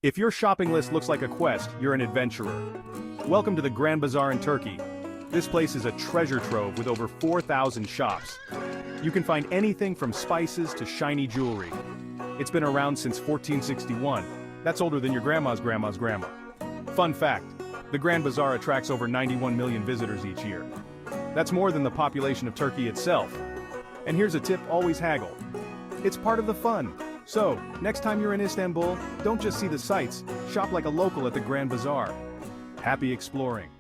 If your shopping list looks like a quest, you're an adventurer. Welcome to the Grand Bazaar in Turkey. This place is a treasure trove with over 4,000 shops. You can find anything from spices to shiny jewelry. It's been around since 1461. That's older than your grandma's grandma's grandma. Fun fact, the Grand Bazaar attracts over 91 million visitors each year. That's more than the population of Turkey itself. And here's a tip: always haggle. It's part of the fun. So, next time you're in Istanbul, don't just see the sights, shop like a local at the Grand Bazaar. Happy exploring.